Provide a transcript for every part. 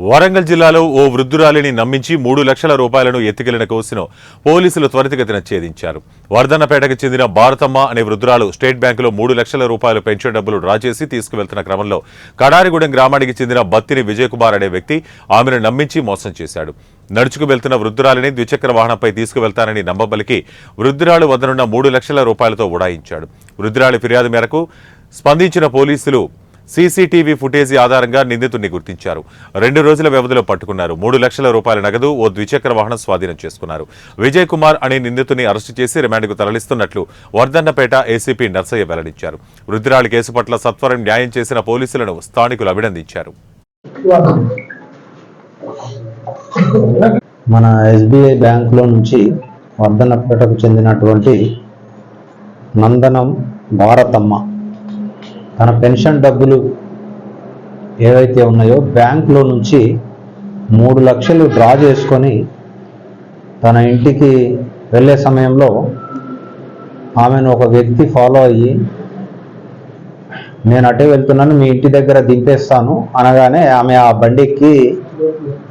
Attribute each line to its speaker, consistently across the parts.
Speaker 1: వరంగల్ జిల్లాలో ఓ వృద్ధురాలిని నమ్మించి 3 లక్షల రూపాయలను ఎత్తుకెళ్లిన కేసును పోలీసులు త్వరితగతిన ఛేదించారు. వర్ధన్నపేటకు చెందిన భారతమ్మ అనే వృద్ధురాలు స్టేట్ బ్యాంకులో 3 లక్షల రూపాయలు పెన్షన్ డబ్బులు డ్రా చేసి తీసుకువెళ్తున్న క్రమంలో కడారిగూడెం గ్రామానికి చెందిన బత్తిని విజయకుమార్ అనే వ్యక్తి ఆమెను నమ్మించి మోసం చేశాడు. నడుచుకు వెళ్తున్న వృద్ధురాలిని ద్విచక్ర వాహనంపై తీసుకువెళ్తానని నమ్మబలికి వృద్ధురాలు వద్దనున్న 3 లక్షల రూపాయలతో ఉడాయించాడు. వృద్ధురాలి ఫిర్యాదు మేరకు స్పందించిన పోలీసులు సీసీటీవీ ఫుటేజీ ఆధారంగా నిందితుడిని గుర్తించారు. 2 రోజుల వ్యవధిలో పట్టుకున్నారు. 3 లక్షల రూపాయల నగదు, ఓ ద్విచక్ర వాహనం స్వాధీనం చేసుకున్నారు. విజయ్ కుమార్ అనే నిందితుడిని అరెస్టు చేసి రిమాండ్కు తరలిస్తున్నట్లు వర్ధన్నపేట ఏసీపీ నర్సయ్య వెల్లడించారు. వృద్ధురాలి కేసు పట్ల సత్వరం న్యాయం చేసిన పోలీసులను స్థానికులు అభినందించారు.
Speaker 2: మన ఎస్బీఐ బ్యాంకులో నుంచి వర్ధన్నపేటకు చెందినటువంటి నందనం భారతమ్మ తన పెన్షన్ డబ్బులు ఏవైతే ఉన్నాయో బ్యాంకులో నుంచి 3 లక్షలు డ్రా చేసుకొని తన ఇంటికి వెళ్ళే సమయంలో ఆమెను ఒక వ్యక్తి ఫాలో అయ్యి, నేను అటే వెళ్తున్నాను, మీ ఇంటి దగ్గర దింపేస్తాను అనగానే ఆమె ఆ బండికి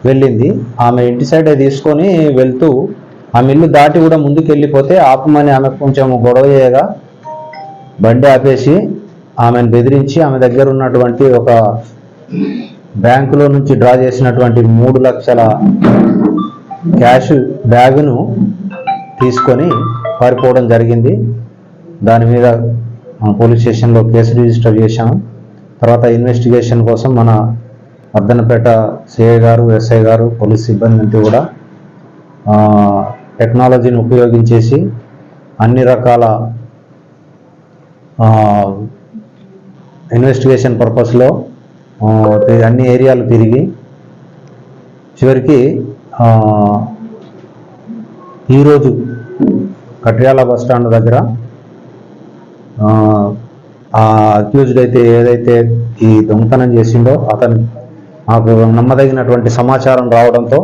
Speaker 2: వెళ్ళింది. ఆమె ఇంటి సైడే తీసుకొని వెళ్తూ ఆమె ఇల్లు దాటి కూడా ముందుకు వెళ్ళిపోతే ఆపమని ఆమె కొంచెం గొడవ చేయగా బండి ఆపేసి ఆమెను బెదిరించి ఆమె దగ్గర ఉన్నటువంటి ఒక బ్యాంకులో నుంచి డ్రా చేసినటువంటి 3 లక్షల క్యాష్ బ్యాగును తీసుకొని పారిపోవడం జరిగింది. దాని మీద పోలీస్ స్టేషన్లో కేసు రిజిస్టర్ చేశాము. తర్వాత ఇన్వెస్టిగేషన్ కోసం మన వర్ధన్నపేట సిఐ గారు, ఎస్ఐ గారు, పోలీస్ సిబ్బంది అంతా కూడా టెక్నాలజీని ఉపయోగించేసి అన్ని రకాల ఇన్వెస్టిగేషన్ పర్పస్లో అన్ని ఏరియాలు తిరిగి చివరికి ఈరోజు కట్యాల బస్టాండ్ దగ్గర ఆ అక్యూజ్డ్ అయితే ఏదైతే ఈ దొంగతనం చేసిండో అతను నాకు నమ్మదగినటువంటి సమాచారం రావడంతో